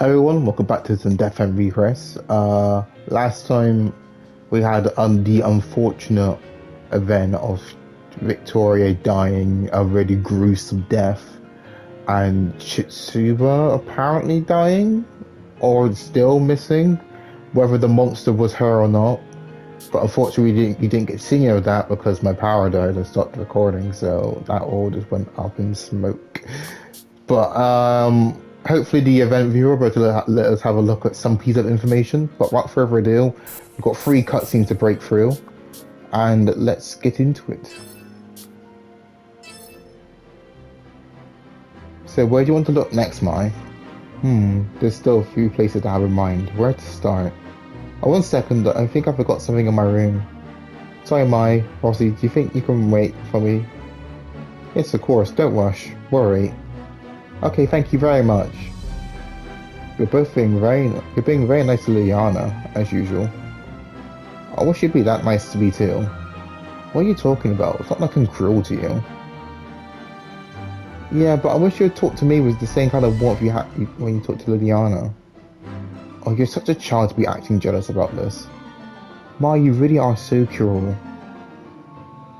Everyone, welcome back to some Death and Regress. Last time we had the unfortunate event of Victoria dying a really gruesome death, and Chitsuba apparently dying, or still missing, whether the monster was her or not. But unfortunately, we didn't get to see any of that because my power died and stopped recording, so that all just went up in smoke. But hopefully the event viewer will let us have a look at some piece of information. But without further ado, we've got 3 cutscenes to break through, and let's get into it. So where do you want to look next, Mai? There's still a few places to have in mind. Where to start? Oh, 1 second, I think I forgot something in my room. Sorry, Mai. Rossi, do you think you can wait for me? Yes, of course. Don't rush. Worry. Okay, thank you very much. You're being very nice to Liliana, as usual. I wish you'd be that nice to me too. What are you talking about? It's not like I'm cruel to you. Yeah, but I wish you'd talk to me with the same kind of warmth you had when you talked to Liliana. Oh, you're such a child to be acting jealous about this. Ma, you really are so cruel.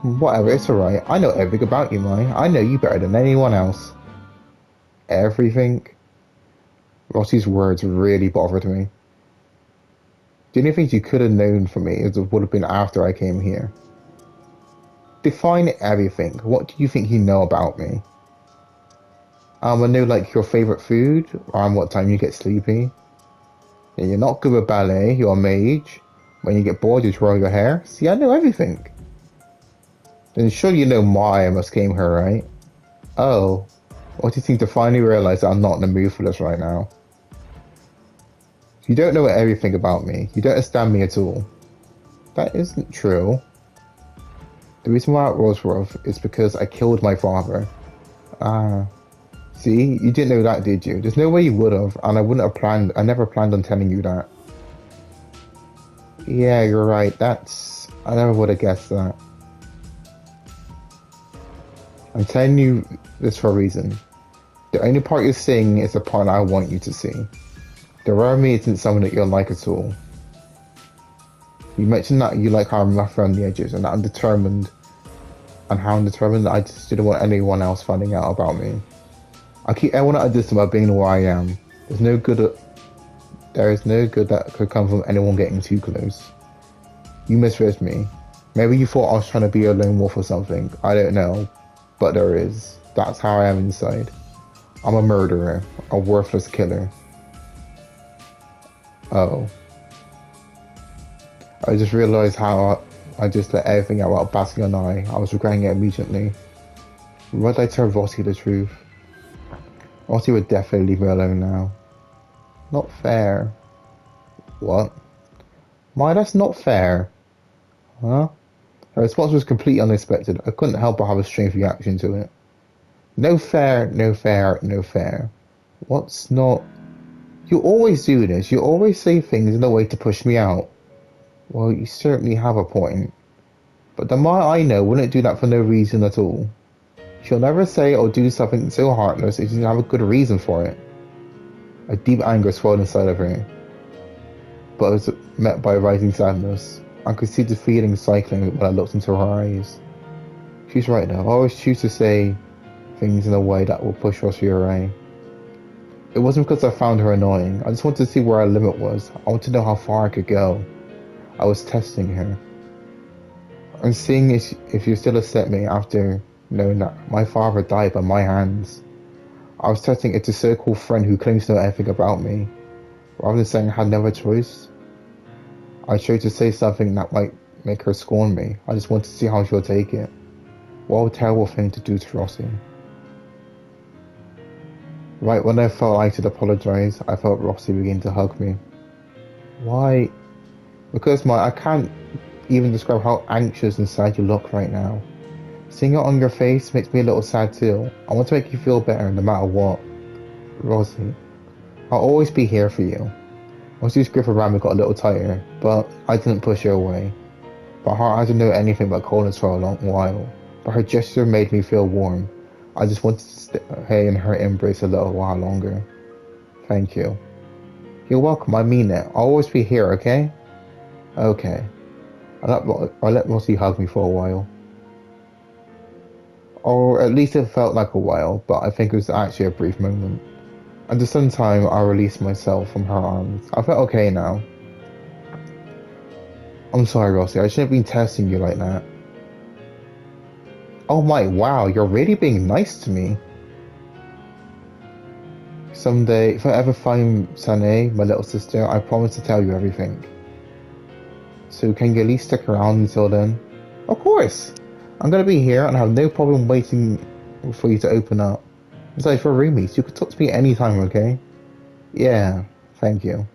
Whatever, it's alright. I know everything about you, Mai. I know you better than anyone else. Everything? Rossi's words really bothered me. The only things you could have known from me would have been after I came here. Define everything. What do you think you know about me? I know like your favorite food, around what time you get sleepy. Yeah, you're not good with ballet, you're a mage. When you get bored, you twirl your hair. See, I know everything. Then sure you know why I must came here, right? Oh. What do you think to finally realize that I'm not in the mood for this right now? You don't know everything about me. You don't understand me at all. That isn't true. The reason why at Roseworth is because I killed my father. Ah. See? You didn't know that, did you? There's no way you would have, and I never planned on telling you that. Yeah, you're right. I never would have guessed that. I'm telling you this for a reason. The only part you're seeing is the part I want you to see. The rare me isn't someone that you'll like at all. You mentioned that you like how I'm rough around the edges and that I'm determined, and how I'm determined that I just didn't want anyone else finding out about me. I keep everyone at a distance about being who I am. There is no good that could come from anyone getting too close. You misread me. Maybe you thought I was trying to be a lone wolf or something. I don't know. But there is. That's how I am inside. I'm a murderer. A worthless killer. Oh. I just realized how I just let everything out without batting an eye. I was regretting it immediately. Why did I tell Rossi the truth? Rossi would definitely leave me alone now. Not fair. What? Why, that's not fair. Huh? Her response was completely unexpected. I couldn't help but have a strange reaction to it. No fair, no fair, no fair. What's not... You always do this. You always say things in a way to push me out. Well, you certainly have a point. But the Ma I know wouldn't do that for no reason at all. She'll never say or do something so heartless if she doesn't have a good reason for it. A deep anger swelled inside of her, but it was met by rising sadness. I could see the feeling cycling when I looked into her eyes. She's right though. I always choose to say things in a way that will push Rossi away. It wasn't because I found her annoying. I just wanted to see where our limit was. I wanted to know how far I could go. I was testing her. I'm seeing if you still accept me after knowing that my father died by my hands. I was testing it's a so-called friend who claims to know everything about me. Rather than saying I had no other choice, I chose to say something that might make her scorn me. I just wanted to see how she'll take it. What a terrible thing to do to Rossi. Right when I felt I should apologize, I felt Rossi begin to hug me. Why? Because I can't even describe how anxious and sad you look right now. Seeing it on your face makes me a little sad too. I want to make you feel better no matter what. Rossi, I'll always be here for you. Rossi's grip around me got a little tighter, but I didn't push her away. My heart hasn't known anything but coldness for a long while, but her gesture made me feel warm. I just wanted to stay in her embrace a little while longer. Thank you. You're welcome, I mean it. I'll always be here, okay? Okay. I'll let Rossi hug me for a while. Or at least it felt like a while, but I think it was actually a brief moment. At the same time, I released myself from her arms. I felt okay now. I'm sorry, Rossi, I shouldn't have been testing you like that. Oh my, wow, you're really being nice to me. Someday, if I ever find Sane, my little sister, I promise to tell you everything. So can you at least stick around until then? Of course! I'm gonna be here and I have no problem waiting for you to open up. Besides, for roomies, you could talk to me anytime, okay? Yeah, thank you.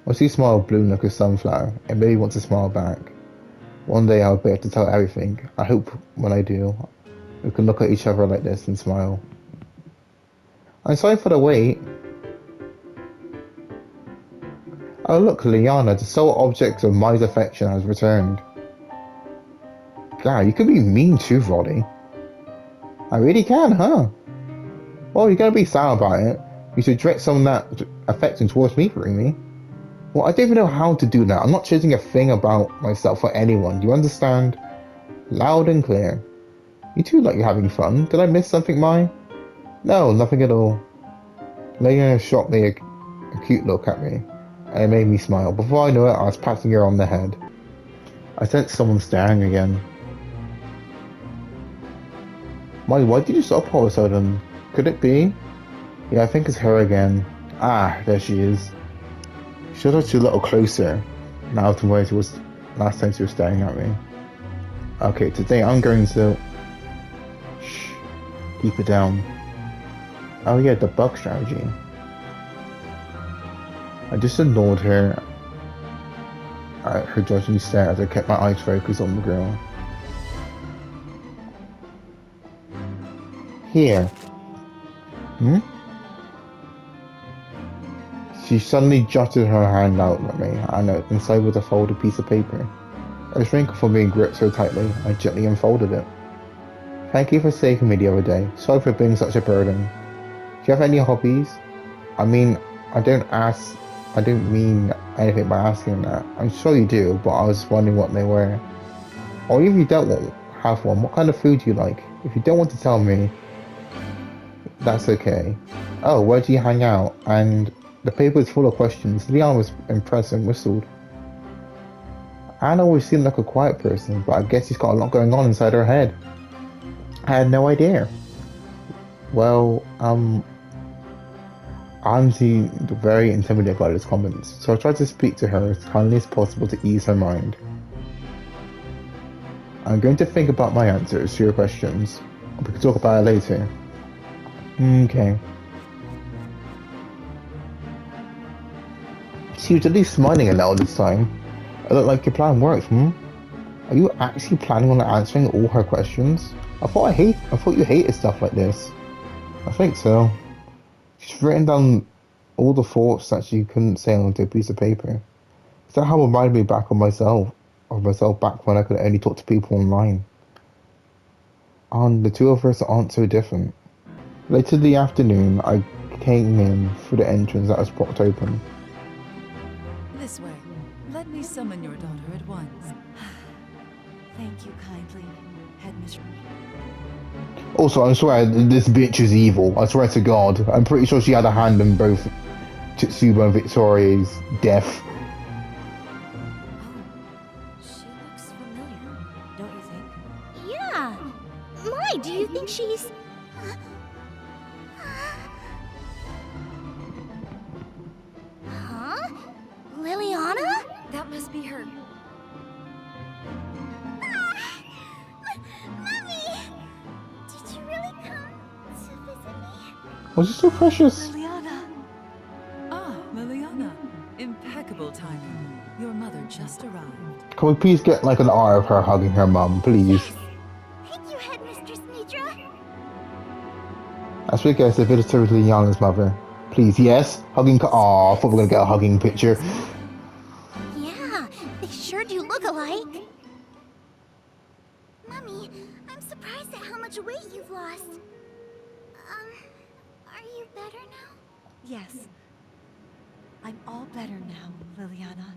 Once you smile blue like a sunflower, and maybe want to smile back. One day I'll be able to tell everything. I hope when I do, we can look at each other like this and smile. I'm sorry for the wait. Oh look, Liliana, the sole object of my affection has returned. God, you can be mean too, Roddy. I really can, huh? Well, you're gonna be sour about it. You should direct some of that affection towards me, Rumi. Well, I don't even know how to do that. I'm not choosing a thing about myself for anyone. Do you understand? Loud and clear. You two like you're having fun. Did I miss something, Mai? No, nothing at all. Liliana shot me a cute look at me, and it made me smile. Before I knew it, I was patting her on the head. I sensed someone staring again. Mai, why did you stop all of a sudden? Could it be? Yeah, I think it's her again. Ah, there she is. She was a little closer now to where she was last time she was staring at me. Okay, today I'm going to... Shh. Keep it down. Oh yeah, the bug strategy. I just ignored her judging stare as I kept my eyes focused on the girl. Here. Hmm? She suddenly jutted her hand out at me, and inside was a folded piece of paper. I was wrinkled from being gripped so tightly, I gently unfolded it. Thank you for saving me the other day. Sorry for being such a burden. Do you have any hobbies? I mean, I don't mean anything by asking that. I'm sure you do, but I was wondering what they were. Or if you don't have one, what kind of food do you like? If you don't want to tell me, that's okay. Oh, where do you hang out? And the paper is full of questions. Leon was impressed and whistled. Anna always seemed like a quiet person, but I guess she's got a lot going on inside her head. I had no idea. Well, I'm very intimidated by those comments, so I tried to speak to her as kindly as possible to ease her mind. I'm going to think about my answers to your questions. We can talk about it later. Okay. She was at least smiling a little this time. It looked like your plan worked, Are you actually planning on answering all her questions? I thought you hated stuff like this. I think so. She's written down all the thoughts that she couldn't say onto a piece of paper. Is that how it reminded me back of myself back when I could only talk to people online? And the two of us aren't so different. Later in the afternoon, I came in through the entrance that was propped open. This way. Let me summon your daughter at once. Thank you kindly, Headmistress. Also, I swear, this bitch is evil. I swear to God. I'm pretty sure she had a hand in both Tsuba and Victoria's death. She looks familiar, don't you think? Yeah. My, do you think she's... Huh? Liliana? That must be her. Mommy! Did you really come to visit me? Was it so precious? Liliana! Ah, Liliana. Impeccable timing. Your mother just arrived. Can we please get like an art of her hugging her mum, please? Yes! Thank you, Headmistress Nidra. As we guess, the visitor is Liliana's mother. Please, yes? Hugging. Aw, I thought we were gonna get a hugging picture. Yeah, they sure do look alike. Mommy, I'm surprised at how much weight you've lost. Are you better now? Yes. I'm all better now, Liliana.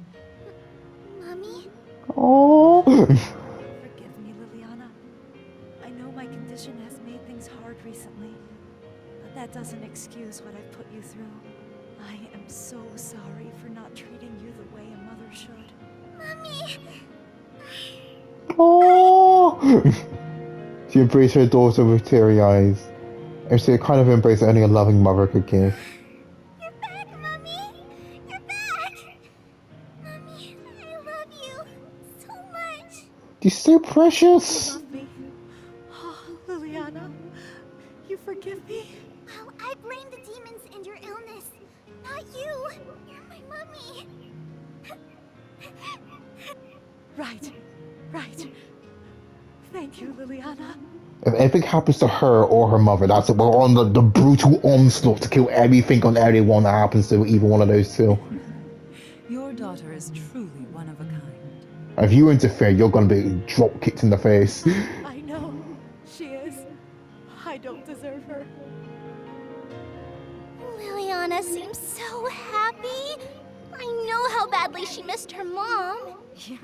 Mommy? Oh. Forgive me, Liliana. I know my condition has made things hard recently, but that doesn't excuse what I've put you through. I am so sorry for not treating you the way a mother should. Mommy! Oh. She embraced her daughter with teary eyes, and she kind of embraced only a loving mother could give. You're back, Mommy! You're back! Mommy, I love you so much! You're so precious. Love me? Oh, Liliana, you forgive me? Well, I blame the demons and your illness, not you. You're my mommy. Right. Thank you, Liliana. If anything happens to her or her mother, that's it. We're on the brutal onslaught to kill everything on everyone that happens to either one of those two. Your daughter is truly one of a kind. If you interfere, you're gonna be drop kicked in the face. I know. She is. I don't deserve her. Liliana seems so happy. I know how badly she missed her mom. Yeah,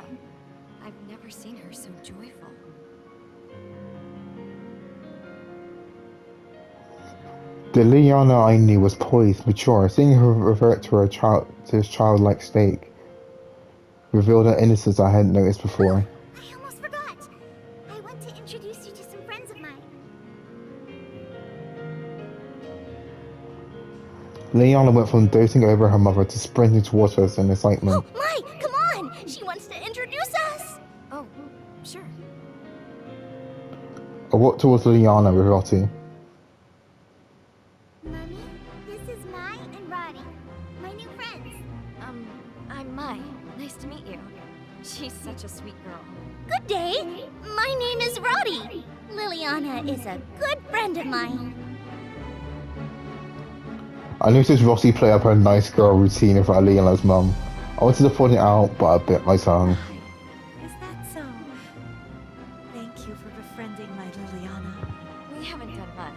I've never seen her so joyful. The Liliana I knew was poised, mature. Seeing her revert to his childlike state revealed an innocence I hadn't noticed before. I almost forgot. I want to introduce you to some friends of mine. Liliana went from doting over her mother to sprinting towards us in excitement. Oh, my! Come on! She wants to introduce us! Oh, sure. I walked towards Liliana with Lottie. Mommy, this is Mai and Roddy, my new friends. I'm Mai. Nice to meet you. She's such a sweet girl. Good day. My name is Roddy. Liliana is a good friend of mine. I noticed Rossi play up her nice girl routine in front of Liliana's mum. I wanted to point it out, but I bit my tongue. Is that so? Thank you for befriending my Liliana. We haven't done much.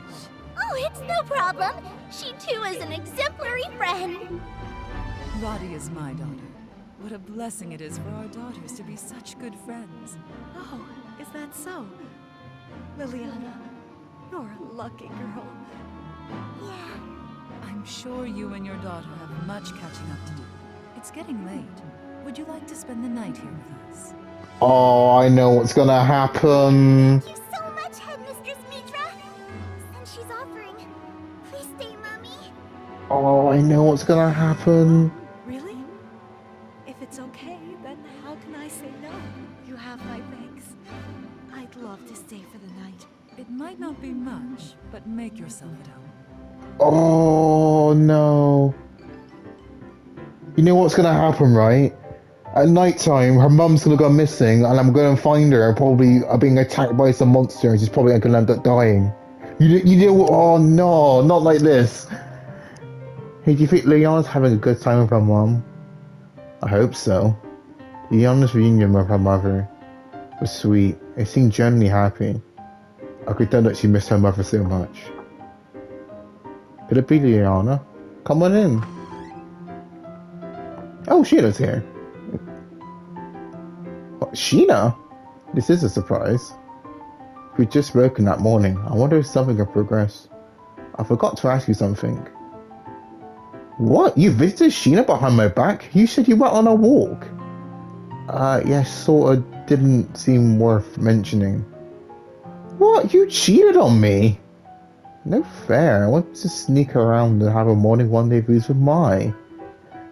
Oh, it's no problem. She too is an exemplary friend. Roddy is my daughter. What a blessing it is for our daughters to be such good friends. Oh, is that so? Liliana, you're a lucky girl. Yeah. I'm sure you and your daughter have much catching up to do. It's getting late. Would you like to spend the night here with us? Oh, I know what's gonna happen. Thank you so much, Headmistress Mitra. Since she's offering, please stay, Mommy. Oh, I know what's gonna happen. Really? If it's okay, then how can I say no? You have my thanks. I'd love to stay for the night. It might not be much, but make yourself at home. Oh no. You know what's gonna happen, right? At night time, her mum's gonna go missing, and I'm gonna find her, probably being attacked by some monster, and she's probably gonna end up dying. You know what? Oh no, not like this. Hey, do you think Leon's having a good time with her mum? I hope so. Leona's reunion with her mother was sweet. It seemed genuinely happy. I could tell that she missed her mother so much. Could it be Liliana? Come on in. Oh, Sheena's here. What, Sheena? This is a surprise. We'd just spoken that morning. I wonder if something had progressed. I forgot to ask you something. What? You visited Sheena behind my back? You said you went on a walk. Yes, sorta didn't seem worth mentioning. What? You cheated on me? No fair. I want to sneak around and have a morning rendezvous with Mai.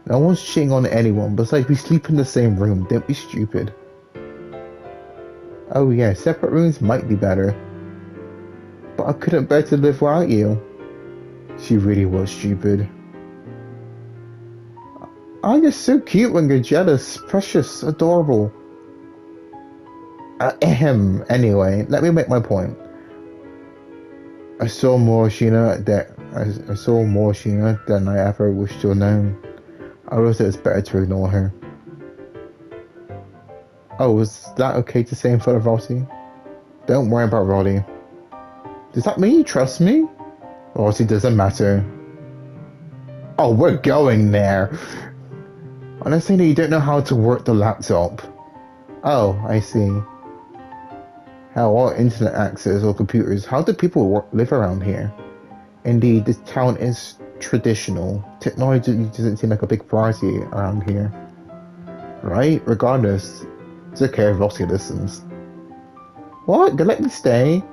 No one's cheating on anyone, besides we sleep in the same room. Don't be stupid. Oh yeah, separate rooms might be better. But I couldn't bear to live without you. She really was stupid. I'm just so cute when you're jealous. Precious, adorable. Anyway, let me make my point. I saw more Sheena than I ever wished to have known. I realized it was better to ignore her. Oh, was that okay to say in front of Rossi? Don't worry about Roddy. Does that mean you trust me? Rossi doesn't matter. Oh, we're going there. I'm not saying that you don't know how to work the laptop. Oh, I see. How all internet access or computers, how do people live around here? Indeed, this town is traditional. Technology doesn't seem like a big priority around here. Right? Regardless, it's okay if Rossi listens. What? They let me stay?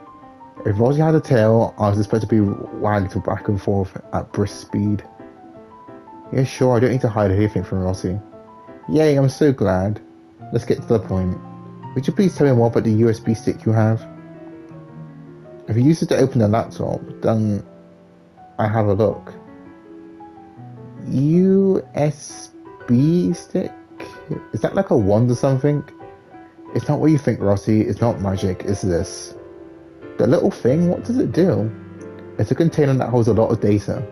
If Rossi had a tail, I was expected to be wagged back and forth at brisk speed. Yeah, sure, I don't need to hide anything from Rossi. Yay, I'm so glad. Let's get to the point. Would you please tell me more about the USB stick you have? If you use it to open the laptop, then I have a look. USB stick? Is that like a wand or something? It's not what you think, Rossi. It's not magic, it's this. The little thing, what does it do? It's a container that holds a lot of data.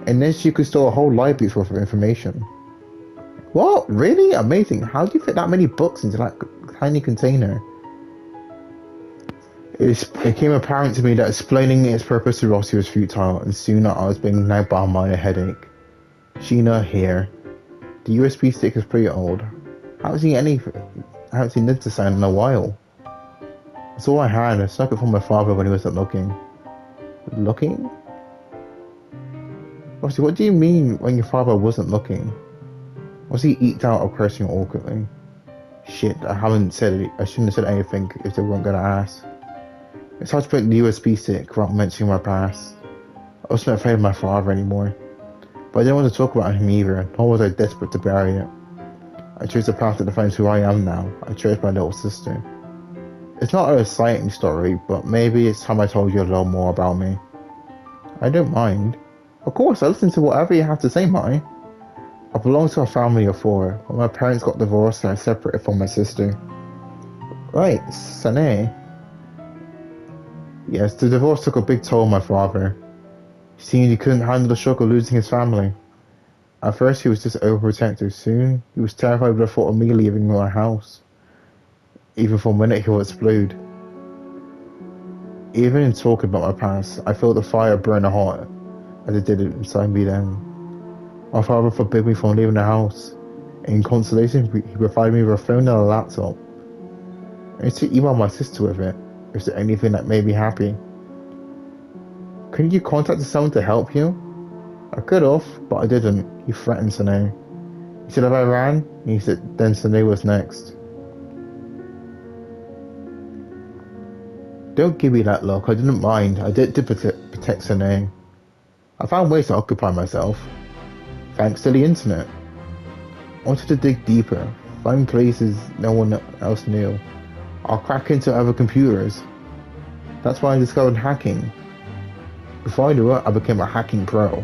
In this, you could store a whole library full of information. What? Really? Amazing. How do you fit that many books into that tiny container? It became apparent to me that explaining its purpose to Rossi was futile, and soon I was being nagged by a headache. Sheena, here. The USB stick is pretty old. I haven't seen this design in a while. It's all I had. I snuck it from my father when he wasn't looking. Looking? Rossi, what do you mean when your father wasn't looking? Rossi eked out a cursing awkwardly. Shit, I shouldn't have said anything if they weren't gonna ask. It's hard to put the USB stick without mentioning my past. I wasn't afraid of my father anymore. But I didn't want to talk about him either, nor was I desperate to bury it. I chose the path that defines who I am now. I chose my little sister. It's not an exciting story, but maybe it's time I told you a little more about me. I don't mind. Of course, I listen to whatever you have to say, Mai. I belong to a family of 4, but my parents got divorced and I separated from my sister. Right, Sane. Yes, the divorce took a big toll on my father. He seemed he couldn't handle the shock of losing his family. At first he was just overprotective. Soon, he was terrified with the thought of me leaving my house. Even for a minute he would explode. Even in talking about my past, I felt the fire burn hot as it did inside me then. My father forbid me from leaving the house. In consolation, he provided me with a phone and a laptop. I used to email my sister with it. Is there anything that made me happy? Couldn't you contact someone to help you? I could have, but I didn't. He threatened Sane. He said if I ran, he said then Sane was next. Don't give me that look, I didn't mind. I did protect Sane. I found ways to occupy myself. Thanks to the internet. I wanted to dig deeper, find places no one else knew. I'll crack into other computers. That's why I discovered hacking. Before I knew it, I became a hacking pro.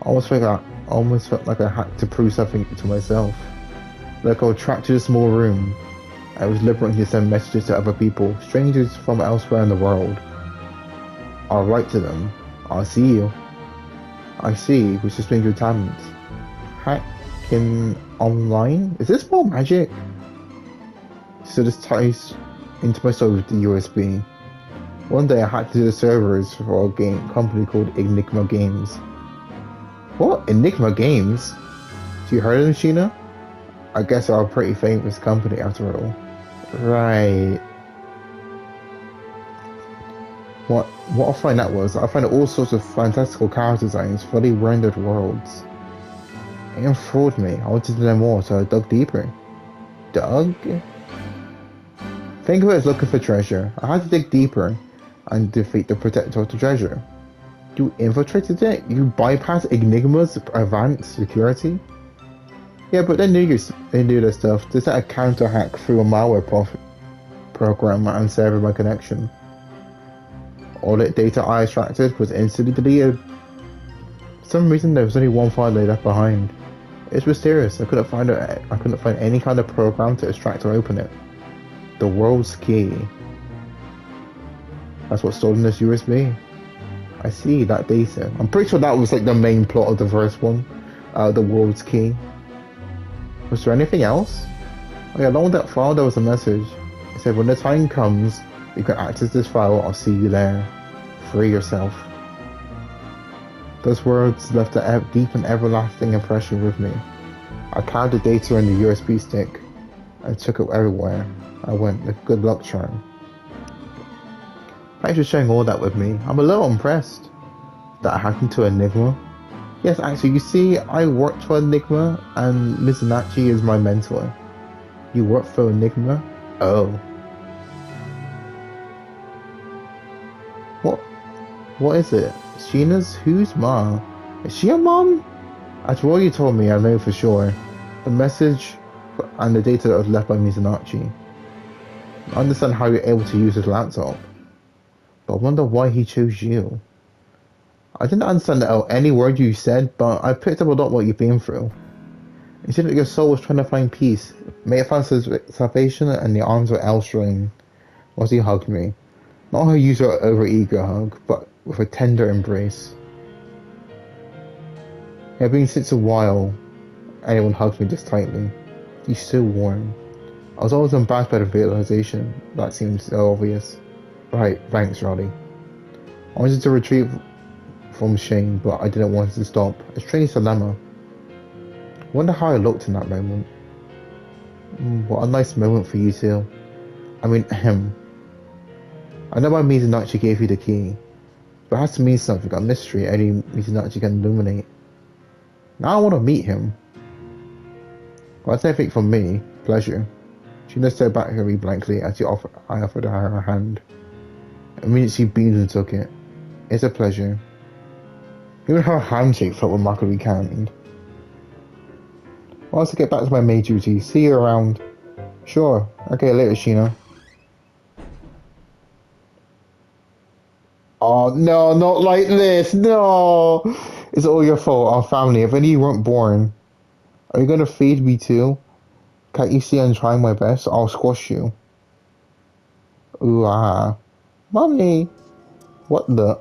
I almost felt like I had to prove something to myself. Like I was trapped to a small room. I was liberating to send messages to other people, strangers from elsewhere in the world. I'll write to them. I'll see you. I see, which explains your talents. Hacking online? Is this more magic? So this ties into my story with the USB. One day I hacked into the servers for a company called Enigma Games. What? Enigma Games? Have you heard of them, Sheena? I guess they're a pretty famous company after all. Right. What I find out was, I found all sorts of fantastical character designs, fully rendered worlds. It enthralled me. I wanted to know more, so I dug deeper. Dug? Think of it as looking for treasure. I had to dig deeper and defeat the protector of the treasure. You infiltrated it? You bypassed Enigma's advanced security? Yeah, but they knew their stuff. They set a counter hack through a malware program and severed my connection. All that data I extracted was instantly deleted. For some reason, there was only one file they left behind. It's mysterious. I couldn't find any kind of program to extract or open it. The world's key. That's what's stored in this USB. I see that data. I'm pretty sure that was like the main plot of the first one. The world's key. Was there anything else? Oh yeah, along with that file there was a message. It said when the time comes, you can access this file. I'll see you there. Free yourself. Those words left a deep and everlasting impression with me. I carried the data in the USB stick and took it everywhere I went. A good luck charm. Thanks for sharing all that with me. I'm a little impressed that I hacked into Enigma. Yes, actually, you see, I worked for Enigma and Mizunaki is my mentor. You work for Enigma? Oh. What is it? Sheena's? Who's mom? Is she a mom? After all you told me, I know for sure. The message and the data that was left by Mizunaki. I understand how you're able to use his laptop. But I wonder why he chose you. I didn't understand any word you said, but I picked up a lot what you've been through. It seemed that your soul was trying to find peace. May it find salvation and the arms of Elstring. As he hugged me. Not her usual over-eager hug, but with a tender embrace. It had been since a while anyone hugged me this tightly. He's so warm. I was always embarrassed by the realization. That seemed so obvious. Right, thanks, Roddy. I wanted to retreat from shame, but I didn't want it to stop. A strange dilemma. I wonder how I looked in that moment. What a nice moment for you two. I mean, I know why Mizunaki gave you the key, but it has to mean something, a mystery only Mizunaki can illuminate. Now I want to meet him. Well, that's everything from me. Pleasure. She just stared back at me blankly as I offered her her hand. Immediately she beamed and took it. It's a pleasure. Even her handshake felt remarkably kind. Well, to get back to my maid duty. See you around. Sure. Okay, later, Sheena. Oh, no, not like this. No. It's all your fault, our family. If only you weren't born. Are you going to feed me too? Can't you see I'm trying my best? I'll squash you. Ooh, ah. Mommy. What the?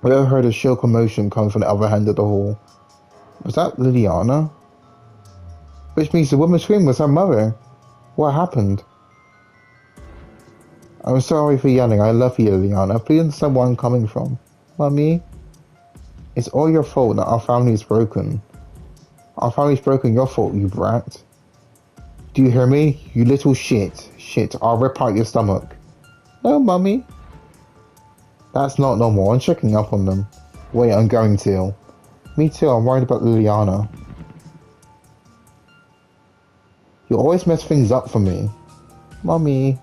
I heard a shrill commotion come from the other end of the hall. Was that Liliana? Which means the woman screamed was her mother. What happened? I'm sorry for yelling. I love you, Liliana. Please understand where I'm coming from. Mommy? It's all your fault that our family is broken. Our family's broken, your fault, you brat. Do you hear me? You little shit. Shit, I'll rip out your stomach. No, Mummy. That's not normal. I'm checking up on them. Wait, I'm going to. Me too, I'm worried about Liliana. You always mess things up for me. Mummy.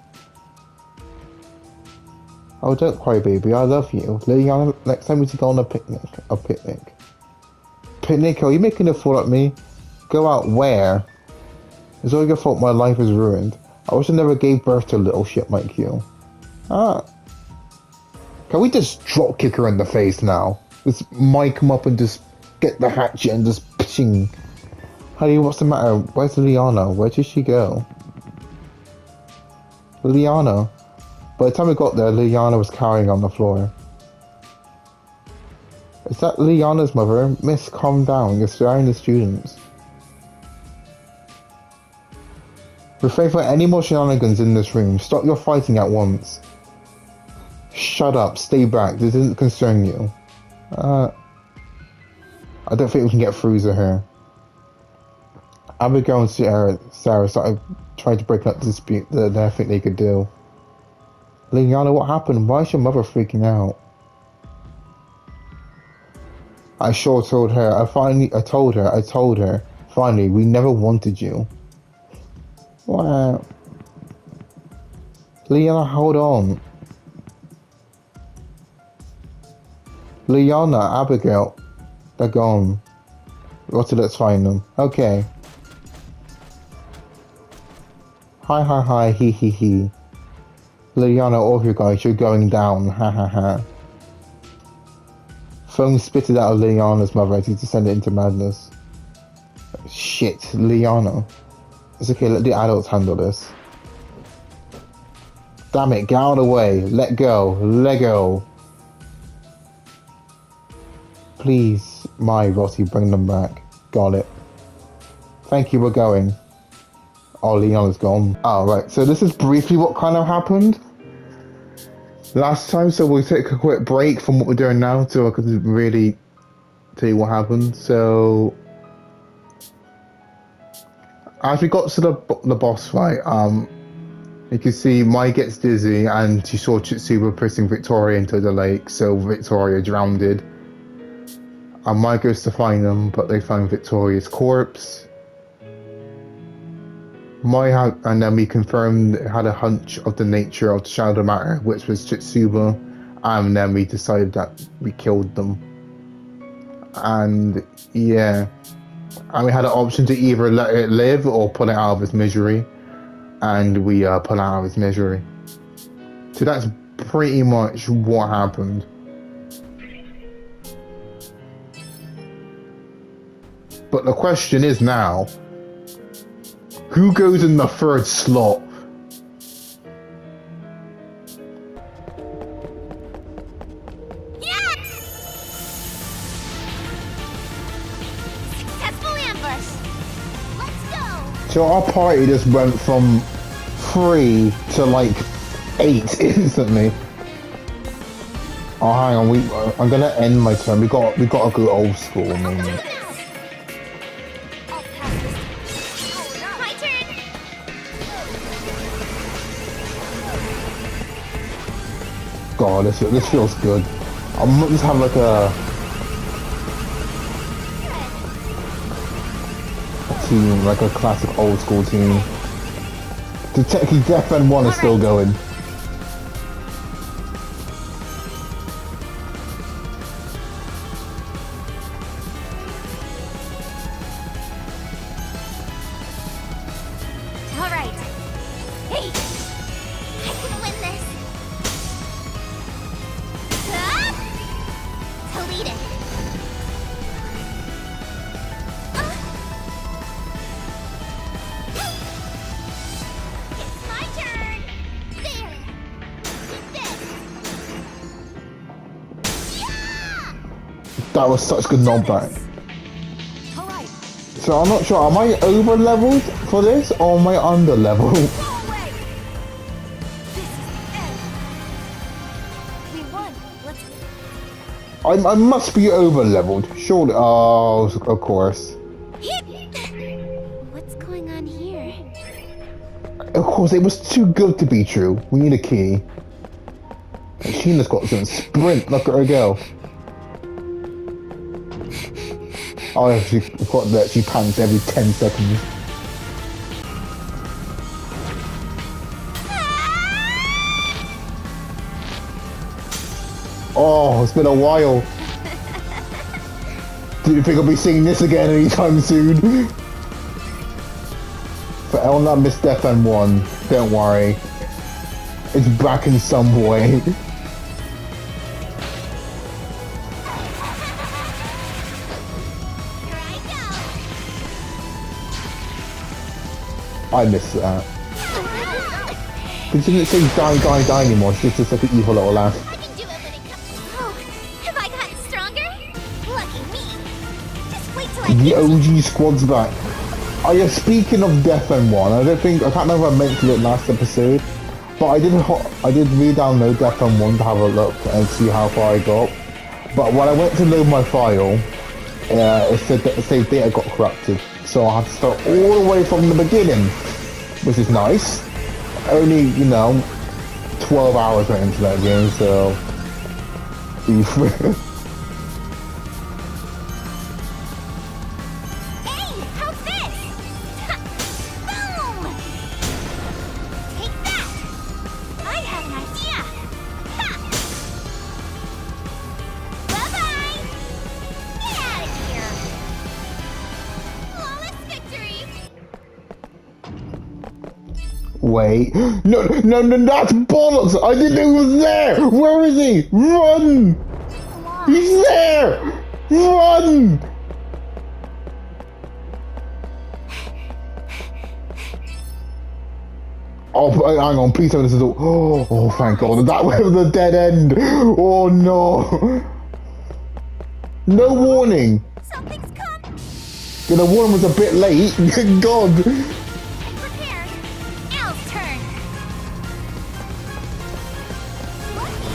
Oh, don't cry, baby. I love you. Liliana, next time we should go on a picnic. A picnic. Picnic? Are you making a fool at me? Go out where? It's all your fault my life is ruined. I wish I never gave birth to a little shit like you. Ah. Can we just drop kick her in the face now? Just mic come up and just get the hatchet and just pitching. Honey, what's the matter? Where's Liliana? Where did she go? Liliana. By the time we got there, Liliana was cowering on the floor. Is that Liliana's mother? Miss, calm down. You're scaring the students. Refrain from any more shenanigans in this room. Stop your fighting at once. Shut up. Stay back. This doesn't concern you. I don't think we can get through to her. Abigail and Sarah started trying to break up the dispute that I think they could do. Liliana, what happened? Why is your mother freaking out? I sure told her. I told her. Finally, we never wanted you. What? Liliana, hold on. Liliana, Abigail, they're gone. Rotter, let's find them. Okay. Hi, he. Liliana, all of you guys, you're going down, ha. Foam spitted out of Liliana's mother as he descended into madness. Shit, Liliana. It's okay, let the adults handle this. Damn it, get out of the way. Let go. Please, my Rossi, bring them back. Got it. Thank you, we're going. Oh, Leon's gone. Oh, right. So this is briefly what kind of happened. Last time, so we'll take a quick break from what we're doing now so I can really tell you what happened. So, as we got to the boss fight, you can see Mai gets dizzy and she saw Chitsuba pushing Victoria into the lake, so Victoria drowned. And Mai goes to find them, but they find Victoria's corpse. And then we confirmed had a hunch of the nature of the shadow matter, which was Chitsuba, and then we decided that we killed them. And yeah, and we had an option to either let it live or pull it out of its misery, and we pull it out of its misery. So that's pretty much what happened. But the question is now, who goes in the third slot? Yeah! Successful ambush! Let's go! So our party just went from 3 to like 8 instantly. Oh, hang on, I'm gonna end my turn. We gotta go old school, man. God, this feels good. I might just have like a team, like a classic old school team. The technically Death End 1 is still going. Alright. Hey! I can win this! To lead it. It's my turn! There! Get this! Yeah! That was such good knockback. Alright, So I'm not sure, am I over leveled for this or am I under level? go away! This is the end. We won. Let's I must be over leveled, surely. Oh, of course. What's going on here? Of course, it was too good to be true. We need a key. And Sheena's got some sprint, look at her go. Oh, yeah, she forgot that she pants every 10 seconds. Oh, it's been a while. Do you think I'll be seeing this again anytime soon? For I'll not miss Death End 1, don't worry. It's back in some way. I miss that. But didn't it say die anymore? She's just like an evil little laugh. I can do it when it comes. Oh, have I gotten stronger? Lucky me. Just wait till I The get OG squad's back. Oh yeah, speaking of Death End 1, I can't remember if I mentioned it last episode, but I did re-download Death End 1 to have a look and see how far I got. But when I went to load my file, it said that the save data got corrupted, so I had to start all the way from the beginning, which is nice. Only, 12 hours went into that game, so... Hey, how's this? Boom! Take that! I have an idea! Ha! Bye-bye! Get out of here! Flawless victory! Wait. No, that's bollocks! I didn't know he was there! Where is he? Run! He's there! Run! Oh, hang on, please tell me this is all... Oh, thank God, that was a dead end! Oh, no! No warning! Something's come! Yeah, the warning was a bit late. God! Prepare! Al's turn! Lucky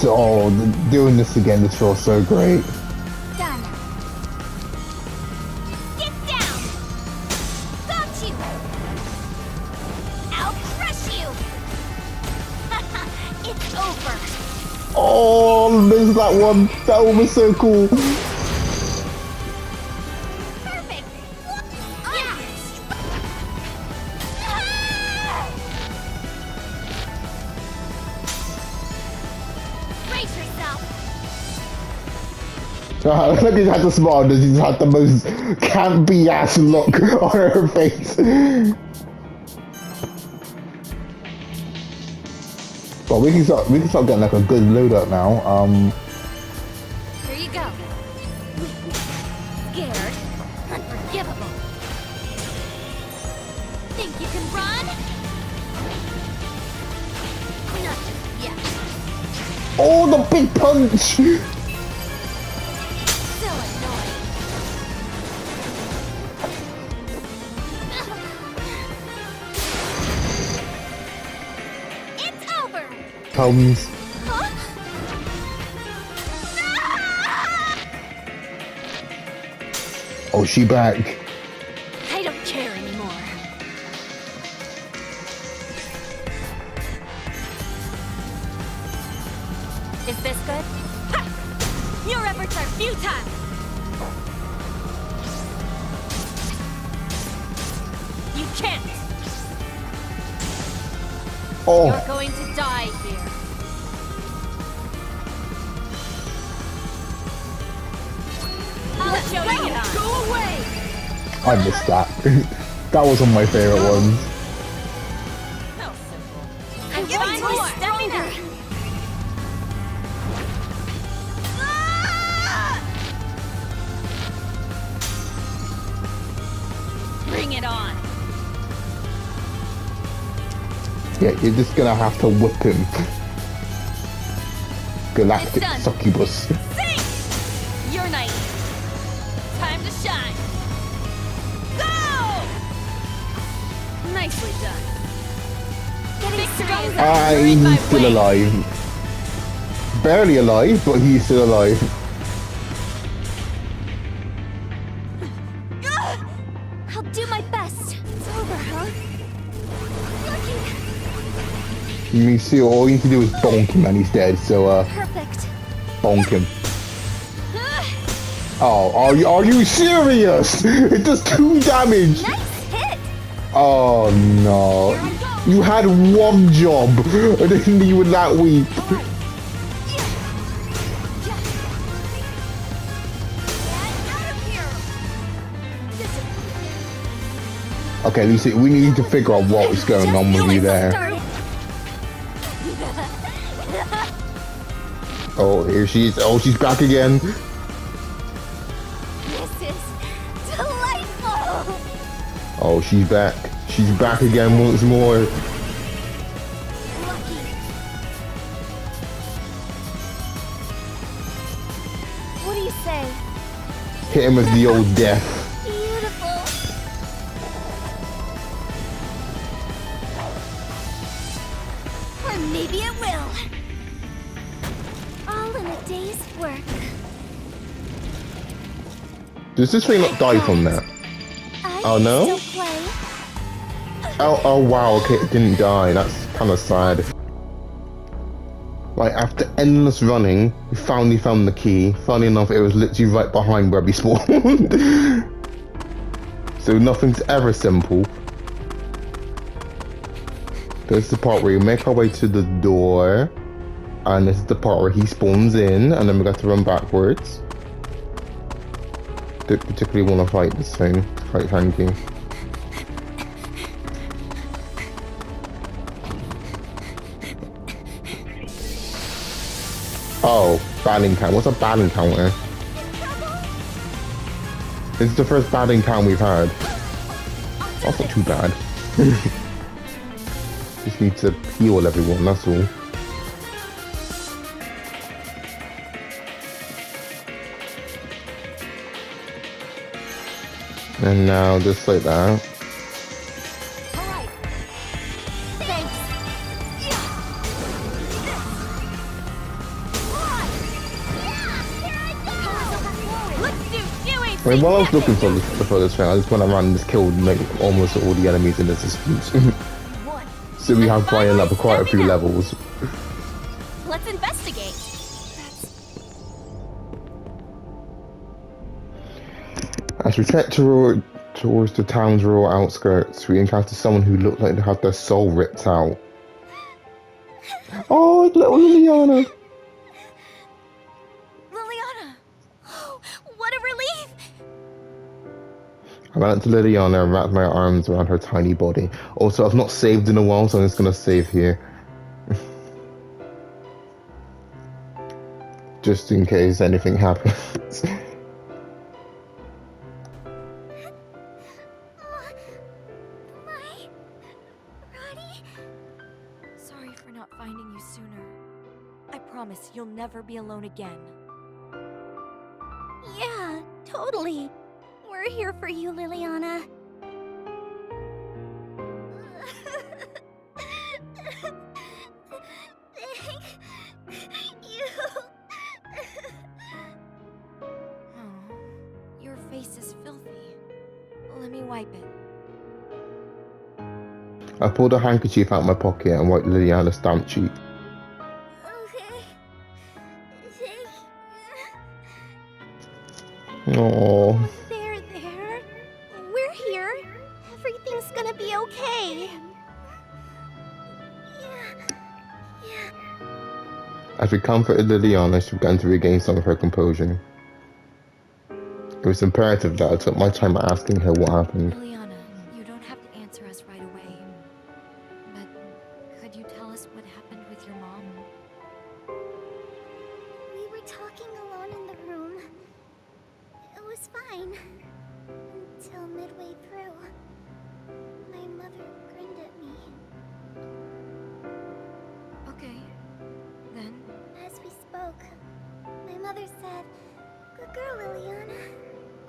Oh, doing this again, this feels so great. Done. Get down! Got you! I'll crush you! It's over! Oh, there's that one. That one was so cool. Perfect! Yeah! Brace yourself! Look, he had the smile. She's had the most campy ass look on her face. But we can start getting like a good load up now. Here you go. Scared, unforgivable. Think you can run? Not just yet. Oh, the big punch! Still annoying. It's over. Comes. Huh? Oh, she back. I don't care anymore. Is this good? Ha! Your efforts are futile! You can't! Oh, You're going to die here. I'll show you it on. Go away! I missed that. That was one of my favorite ones. How simple. I'm finally stronger! Bring it on! Yeah, you're just gonna have to whip him. Galactic It's done. succubus. Sing! You're naive. Time to shine. Go! Nicely done. Victory is He's my still way. alive. Barely alive, but he's still alive. I'll do my best. It's over, huh? Lucky. Me too. All you need to do is bonk him and he's dead. So, Perfect. bonk him. Oh, are you serious? It does 2 damage. Nice hit. Oh no. You had one job and then you were that weak. Okay, Lucy, we need to figure out what is going on with you there. Oh, here she is. Oh, she's back again. This is delightful. Oh, she's back. She's back again once more. Lucky. What do you say? Hit him with the old death. Beautiful. Or maybe it will. All in a day's work. Does this thing not die from that? Oh, no? Still play. Oh wow, okay, it didn't die. That's kind of sad. Like, after endless running, we finally found the key. Funny enough, it was literally right behind where we spawned. So nothing's ever simple. This is the part where we make our way to the door. And this is the part where he spawns in, and then we got to run backwards. Don't particularly want to fight this thing. It's quite hanky. Oh, bad encounter. What's a bad encounter? This is the first bad encounter we've had. That's not too bad. Just need to heal everyone, that's all. And now, just like that. Alright. Thanks. I mean, while I was looking for this thing, I just went around and just killed like, almost all the enemies in existence. One. So we have quite quite a few levels. Let's investigate. As we head towards the town's rural outskirts, we encounter someone who looked like they had their soul ripped out. Oh, little Liliana! Liliana! Oh, what a relief! I ran up to Liliana and wrapped my arms around her tiny body. Also, I've not saved in a while, so I'm just gonna save here. Just in case anything happens. My... Roddy? Sorry for not finding you sooner. I promise you'll never be alone again. Yeah, totally. We're here for you, Liliana. Thank you. Oh, your face is filthy. Let me wipe it. I pulled a handkerchief out of my pocket and wiped Liliana's damp cheek. Okay. Thank Aww. There. We're here. Everything's gonna be okay. Yeah. As we comforted Liliana, she began to regain some of her composure. It was imperative that I took my time asking her what happened. Liliana, you don't have to answer us right away. But could you tell us what happened with your mom? We were talking alone in the room. It was fine. Until midway through. My mother grinned at me. Okay. Then, As we spoke, my mother said, "Good girl, Liliana.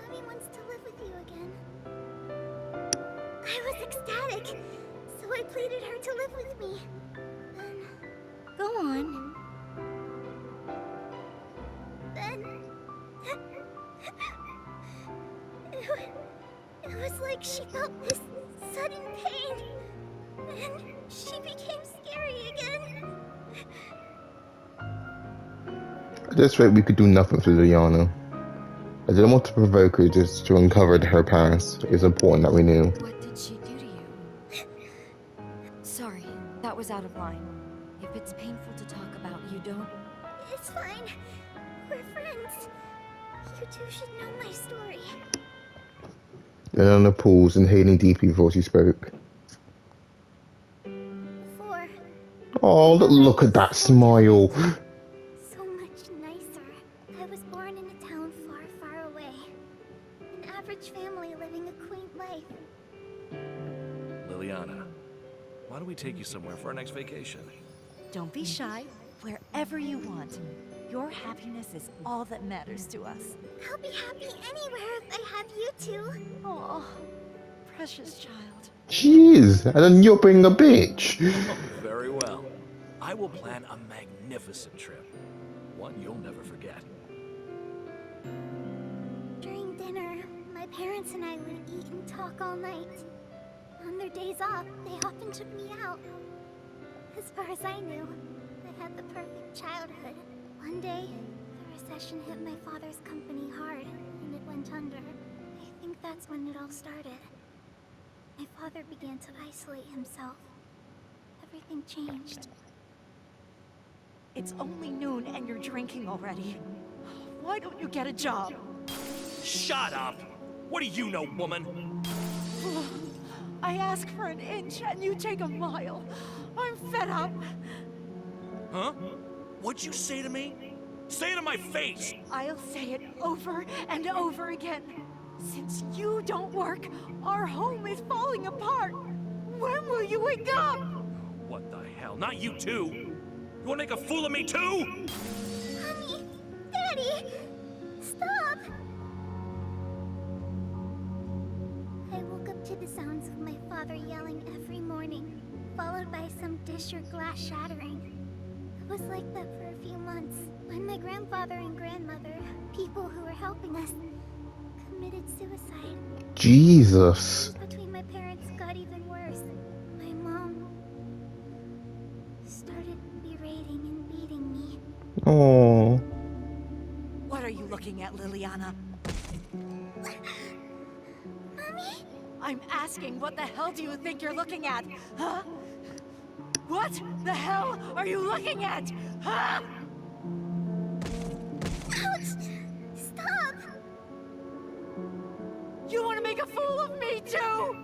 Mommy wants to live with you again." I was ecstatic, so I pleaded her to live with me. Then... Go on. Then... It was like she felt this sudden pain, and she became scary again. At this rate, we could do nothing for Liliana. I didn't want to provoke her just to uncover her past. It was important that we knew. what did she do to you? Sorry, that was out of line. If it's painful to talk about, you don't... It's fine. We're friends. You two should know my story. Liliana paused, inhaling deeply before she spoke. Before, Oh, look at that smile. so much nicer. I was born in a town far, far away. An average family living a quaint life. Liliana, why don't we take you somewhere for our next vacation? Don't be shy. Wherever you want. Your happiness is all that matters to us. I'll be happy anywhere if I have you two. Oh, precious child. She is, and then you're being a bitch. Oh, very well. I will plan a magnificent trip. One you'll never forget. During dinner, my parents and I would eat and talk all night. On their days off, they often took me out. As far as I knew, I had the perfect childhood. One day, the recession hit my father's company hard, and it went under. I think that's when it all started. My father began to isolate himself. Everything changed. It's only noon and you're drinking already. Why don't you get a job? Shut up! What do you know, woman? I ask for an inch and you take a mile. I'm fed up. Huh? What'd you say to me? Say it to my face! I'll say it over and over again. Since you don't work, our home is falling apart. When will you wake up? What the hell? Not you too! You wanna make a fool of me too? Mommy! Daddy! Stop! I woke up to the sounds of my father yelling every morning, followed by some dish or glass shattering. It was like that for a few months, when my grandfather and grandmother, people who were helping us, committed suicide. Jesus. Things between my parents got even worse. My mom started berating and beating me. Oh. What are you looking at, Liliana? Mommy? I'm asking, what the hell do you think you're looking at? Huh? What the hell are you looking at? Huh? Ouch! Stop! You want to make a fool of me too?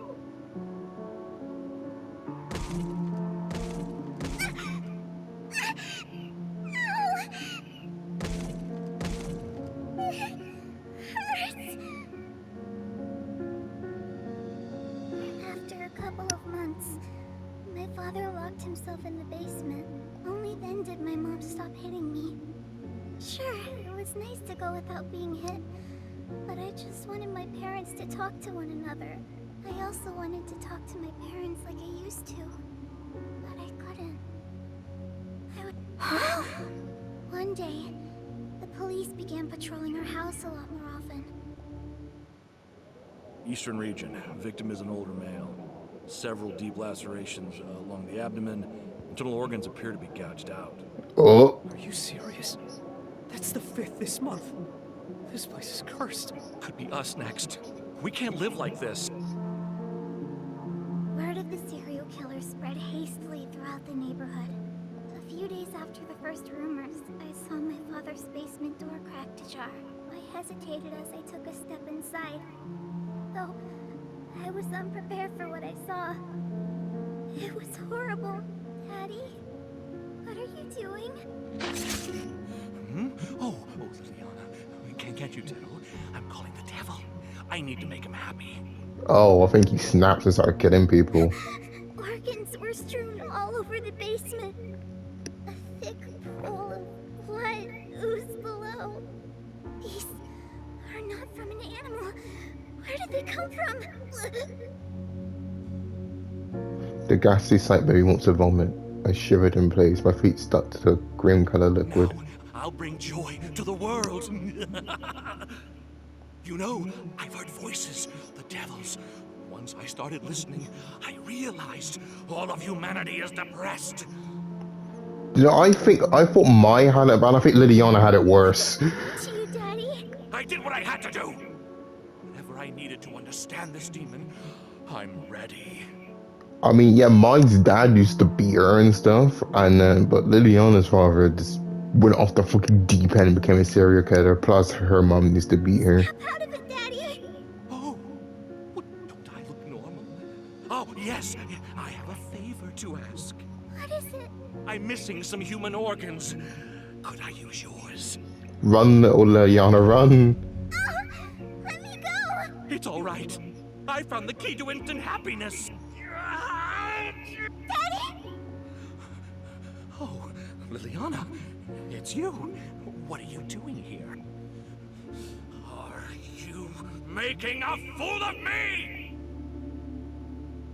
After a couple of months, my father locked himself in the basement. Only then did my mom stop hitting me. Sure, it was nice to go without being hit, but I just wanted my parents to talk to one another. I also wanted to talk to my parents like I used to, but I couldn't. One day, the police began patrolling our house a lot more often. Eastern region. Victim is an older male. Several deep lacerations along the abdomen. Internal organs appear to be gouged out. Oh. Are you serious? That's the 5th this month. This place is cursed. Could be us next. We can't live like this. Word of the serial killer spread hastily throughout the neighborhood. A few days after the first rumors, I saw my father's basement door cracked ajar. I hesitated as I took a step inside, though I was unprepared for what I saw. It was horrible. Daddy, what are you doing? Oh, Liliana. Can't you tell? I'm calling the devil. I need to make him happy. Oh, I think he snapped and started killing people. Organs were strewn all over the basement. A thick pool of blood oozed below. These are not from an animal. Where did they come from? The ghastly sight made me want to vomit. I shivered in place, my feet stuck to the grim colour liquid. Now, I'll bring joy to the world. You know, I've heard voices, the devil's. Once I started listening, I realized all of humanity is depressed. You know, I thought Mai had it bad. I think Liliana had it worse. To you, Daddy? I did what I had to do. Whenever I needed to understand this demon, I'm ready. I mean, yeah, Mai's dad used to beat her and stuff, and but Liliana's father just went off the fucking deep end and became a serial killer. Plus, her mom used to beat her. Snap out of it, Daddy! Oh, don't I look normal? Oh, yes, I have a favor to ask. What is it? I'm missing some human organs. Could I use yours? Run, little Liliana, run! Let me go! It's all right. I found the key to instant happiness. Daddy! Oh, Liliana, it's you. What are you doing here? Are you making a fool of me?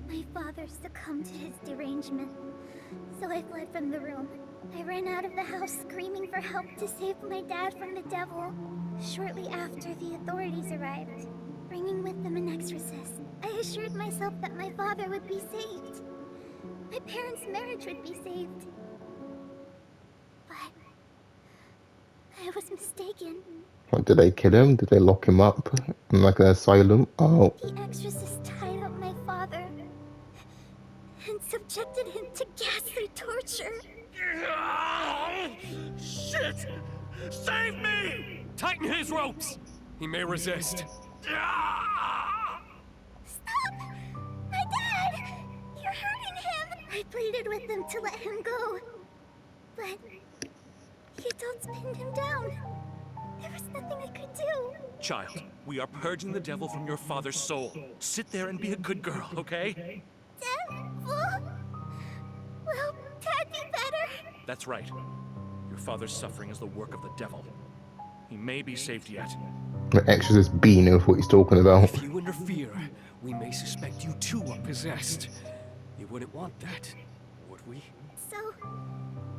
My father succumbed to his derangement, so I fled from the room. I ran out of the house screaming for help to save my dad from the devil. Shortly after, the authorities arrived, bringing with them an exorcist. I assured myself that my father would be saved. My parents' marriage would be saved. But I was mistaken. What, did they kill him? Did they lock him up in like an asylum? Oh. The exorcist tied up my father and subjected him to ghastly torture. Shit! Save me! Tighten his ropes! He may resist. Ah! Stop! My dad! You're hurting him! I pleaded with them to let him go. But the adults pinned him down. There was nothing I could do. Child, we are purging the devil from your father's soul. Sit there and be a good girl, okay? Devil? Will Dad be better? That's right. Your father's suffering is the work of the devil. He may be saved yet. The exorcist B knows what he's talking about. If you interfere, we may suspect you too are possessed. You wouldn't want that, would we? So,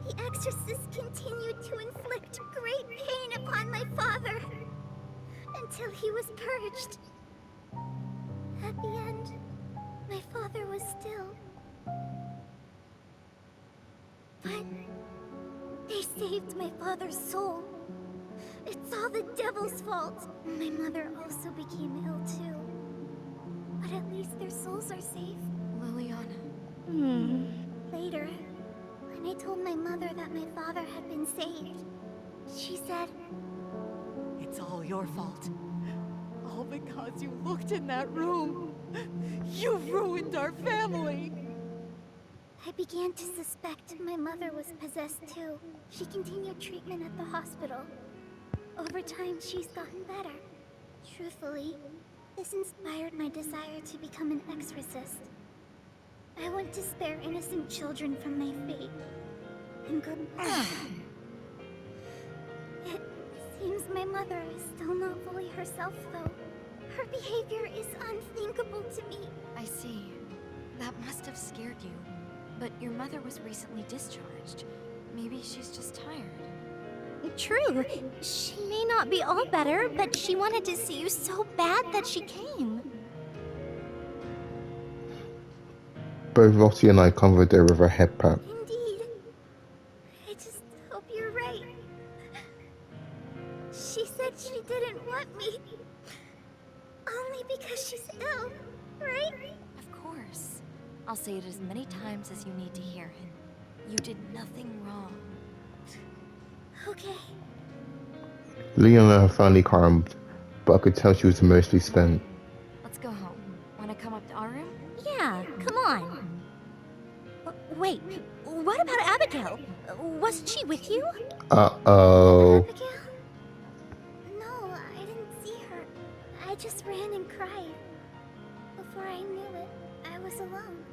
the exorcist continued to inflict great pain upon my father. until he was purged. At the end, my father was still. But they saved my father's soul. It's all the devil's fault. My mother also became ill too. But at least their souls are safe. Liliana. Later, when I told my mother that my father had been saved, she said, It's all your fault. All because you looked in that room. You ruined our family. I began to suspect my mother was possessed too. She continued treatment at the hospital. Over time, she's gotten better. Truthfully, this inspired my desire to become an exorcist. I want to spare innocent children from my fate. And good. It seems my mother is still not fully herself, though. Her behavior is unthinkable to me. I see. That must have scared you. But your mother was recently discharged. Maybe she's just tired. True. She may not be all better, but she wanted to see you so bad that she came. Both Rossi and I covered her with a head pat. Indeed. I just hope you're right. She said she didn't want me. Only because she's ill, right? Of course. I'll say it as many times as you need to hear it. You did nothing wrong. Okay. Liliana had finally calmed, but I could tell she was mostly spent. Let's go home. Wanna come up to our room? Yeah, come on. Wait, what about Abigail? Wasn't she with you? Uh-oh. Abigail? No, I didn't see her. I just ran and cried. Before I knew it, I was alone.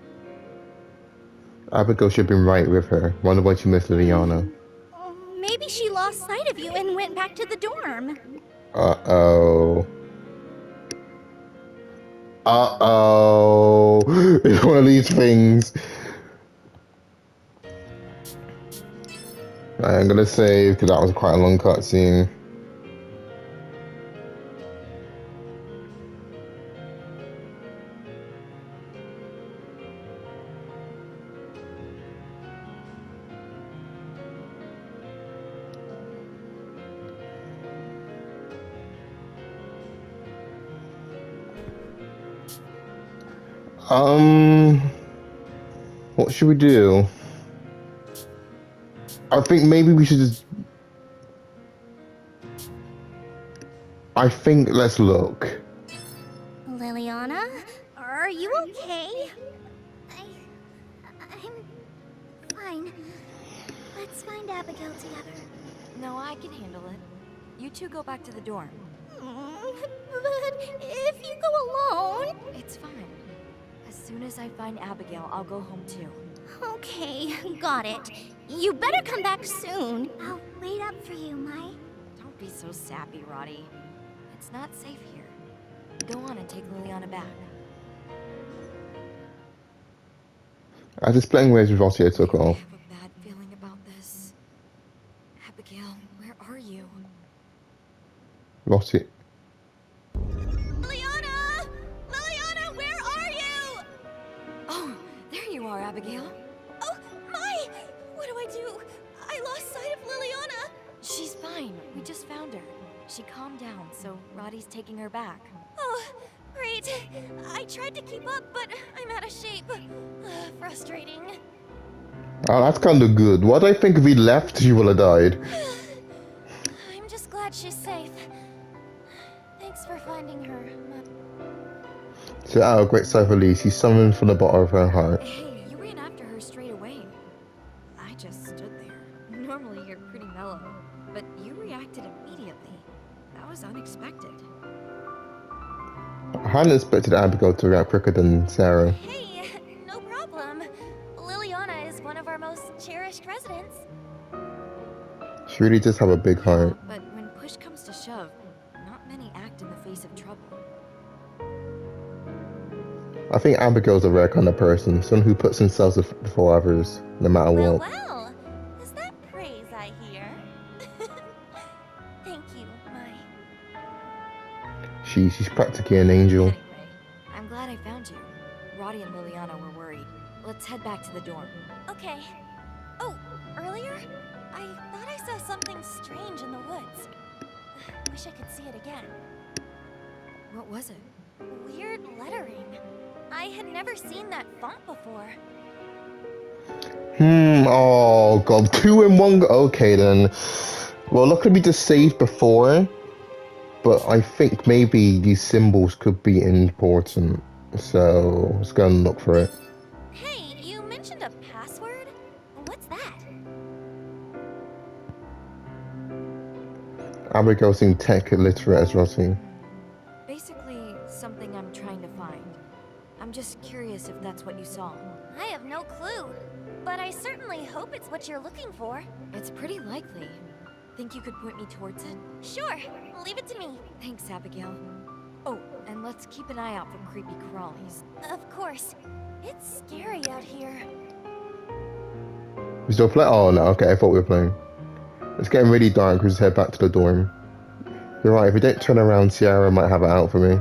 Abigail should have been right with her. Wonder why she missed Liliana. Maybe she lost sight of you and went back to the dorm. Uh-oh. Uh-oh. It's one of these things. I'm gonna save, because that was quite a long cutscene. What should we do? I think maybe we should just... I think let's look. Liliana, are you okay? I'm fine. Let's find Abigail together. No, I can handle it. You two go back to the dorm. But if you go alone... It's fine. As soon as I find Abigail, I'll go home too. Okay, got it. You better come back soon. I'll wait up for you, Mai. Don't be so sappy, Roddy. It's not safe here. Go on and take Liliana back. I was explaining where Rossi took I off. have a bad feeling about this. Abigail, where are you? Rossi. Liliana! Liliana, where are you? Oh, there you are, Abigail. Oh, Mai! What do I do? I lost sight of Liliana. She's fine. We just found her. She calmed down, so Roddy's taking her back. Oh, great. I tried to keep up, but I'm out of shape. Frustrating. Oh, that's kind of good. What I think if we left, she would have died. I'm just glad she's safe. Thanks for finding her. So out of great sigh of relief, she summoned from the bottom of her heart. Hey, you ran after her straight away. I just stood there. Normally you're pretty mellow, but you reacted immediately. That was unexpected. I hadn't expected Abigail to react quicker than Sarah. Hey, no problem. Liliana is one of our most cherished residents. She really does have a big heart. But when push comes to shove, not many act in the face of trouble. I think Abigail's a rare kind of person, someone who puts themselves before others, no matter what. Well, is that praise I hear? Thank you, Mai. She's practically an angel. Anyway, I'm glad I found you. Roddy and Liliana were worried. Let's head back to the dorm. Okay. Oh, earlier? I thought I saw something strange in the woods. Wish I could see it again. What was it? Weird lettering. I had never seen that font before. Oh god, 2 in 1. Okay then. Well, luckily we just saved before, but I think maybe these symbols could be important. So let's go and look for it. Hey, you mentioned a password? What's that? Abigail seemed tech illiterate as Rossi. Basically, something I'm trying to find. I'm just curious if that's what you saw. I have no clue, but I certainly hope it's what you're looking for. It's pretty likely. Think you could point me towards it? Sure, leave it to me. Thanks, Abigail. Oh, and let's keep an eye out for creepy crawlies. Of course. It's scary out here. We still play? Oh no, okay, I thought we were playing. It's getting really dark, we just head back to the dorm. You're right, if we don't turn around, Sierra might have it out for me.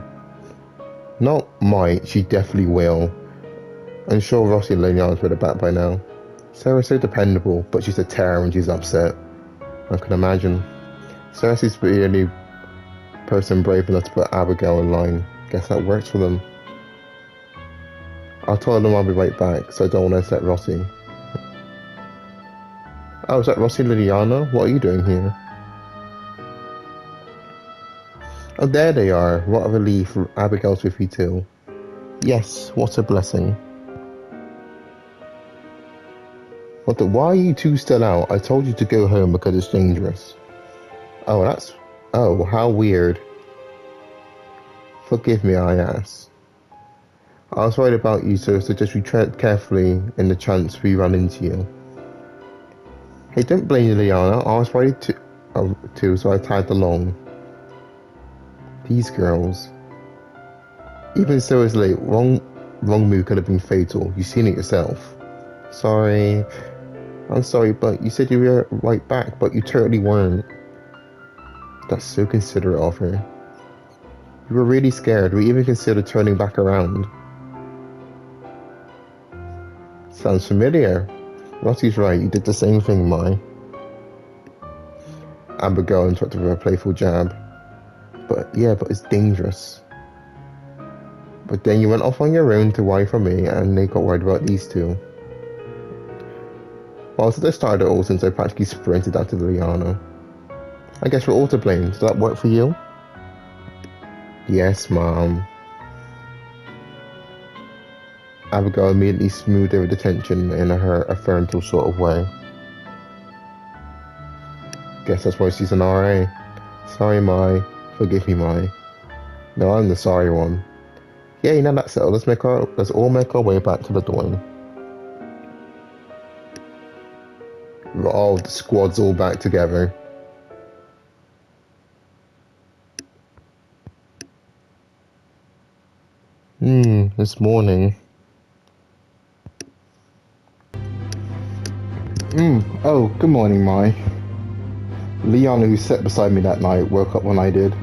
Not might, she definitely will. I'm sure Rossi and Liliana's would have back by now. Sarah's so dependable, but she's a terror when she's upset. I can imagine. Sarah seems to be the only person brave enough to put Abigail in line. Guess that works for them. I'll tell them I'll be right back, so I don't want to upset Rossi. Oh, is that Rossi and Liliana? What are you doing here? Oh, there they are. What a relief. Abigail's with you too. Yes, what a blessing. Why are you two still out? I told you to go home because it's dangerous. Oh, how weird. Forgive me, I asked. I was worried about you, so suggest we tread carefully in the chance we run into you. Hey, don't blame Liliana. I was worried too, so I tagged along. These girls. Even so, it's late. Wrong move could have been fatal. You've seen it yourself. Sorry. I'm sorry, but you said you were right back, but you totally weren't. That's so considerate of her. You were really scared. We even considered turning back around. Sounds familiar. Rossi's right. You did the same thing, Mai. Abigail interrupted with a playful jab. But it's dangerous. But then you went off on your own to worry for me, and they got worried about these two. Well, so they started it all since I practically sprinted out to Liliana. I guess we're all to blame. Does that work for you? Yes, Mom. Abigail immediately smoothed over the tension in her affirmative sort of way. Guess that's why she's an RA. Sorry, Mai. Forgive me, Mai. No, I'm the sorry one. Yeah, now that's settled. Let's all make our way back to the dorm. Oh, the squad's all back together. This morning. Oh, good morning, Mai. Liliana, who sat beside me that night, woke up when I did.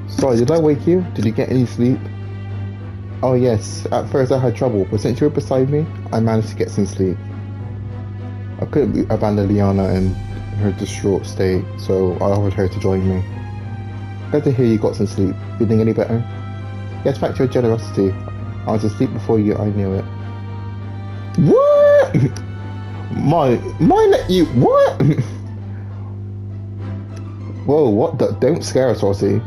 Sorry, did I wake you? Did you get any sleep? Oh yes, at first I had trouble, but since you were beside me, I managed to get some sleep. I couldn't abandon Liliana in her distraught state, so I offered her to join me. Glad to hear you got some sleep. Feeling any better? Yes, back to your generosity. I was asleep before you, I knew it. What? Mine let you, what? Whoa, what the, don't scare us, Rossi.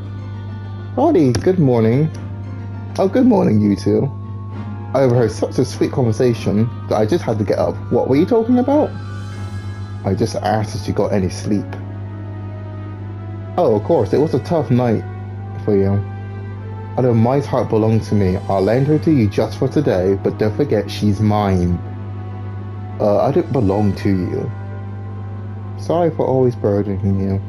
Roddy, good morning. Oh, good morning, you two. I overheard such a sweet conversation that I just had to get up. What were you talking about? I just asked if she got any sleep. Oh, of course, it was a tough night for you. I know Mai's heart belongs to me. I'll lend her to you just for today, but don't forget she's mine. I don't belong to you. Sorry for always burdening you.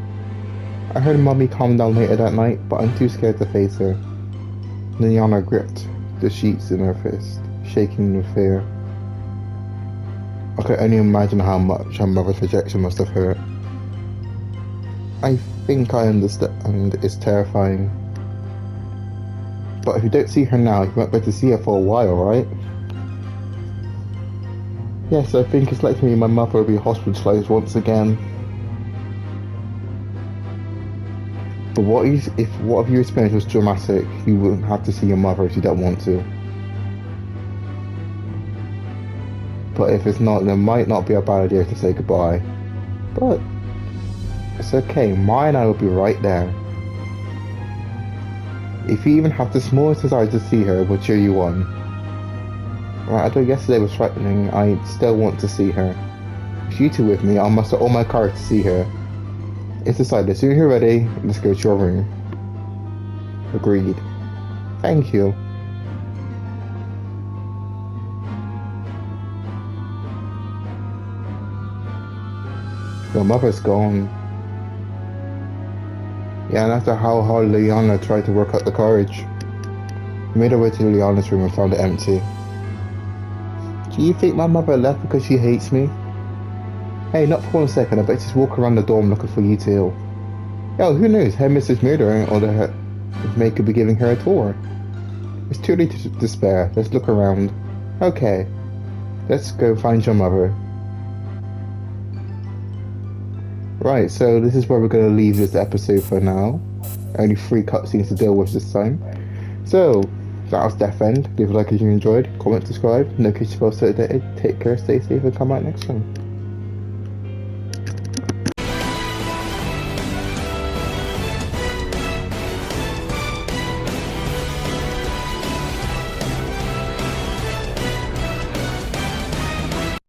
I heard Mummy calm down later that night, but I'm too scared to face her. Liliana gripped the sheets in her fist, shaking with fear. I could only imagine how much her mother's rejection must have hurt. I think I understand. It's terrifying. But if you don't see her now, you won't be able to see her for a while, right? Yes, I think it's likely my mother will be hospitalized once again. But if what you experienced was dramatic, you wouldn't have to see your mother if you don't want to. But if it's not, then it might not be a bad idea to say goodbye. But it's okay, Ma and I will be right there. If you even have the smallest desire to see her, we'll cheer you on. Right, I know yesterday was frightening, I still want to see her. If you two with me, I'll muster all my courage to see her. It's decided. As soon as you're ready, let's go to your room. Agreed. Thank you. Your mother's gone. Yeah, and after how hard Liliana tried to work out the courage, we made our way to Liliana's room and found it empty. Do you think my mother left because she hates me? Hey, not for 1 second, I bet she's walking around the dorm looking for you too. Yo, who knows, her Mrs. Murder or the maid could be giving her a tour. It's too late to despair, let's look around. Okay, let's go find your mother. Right, so this is where we're going to leave this episode for now. Only 3 cutscenes to deal with this time. So, that was Death End. Leave a like if you enjoyed, comment, subscribe, notifications bell so that take care, stay safe, and come out next time.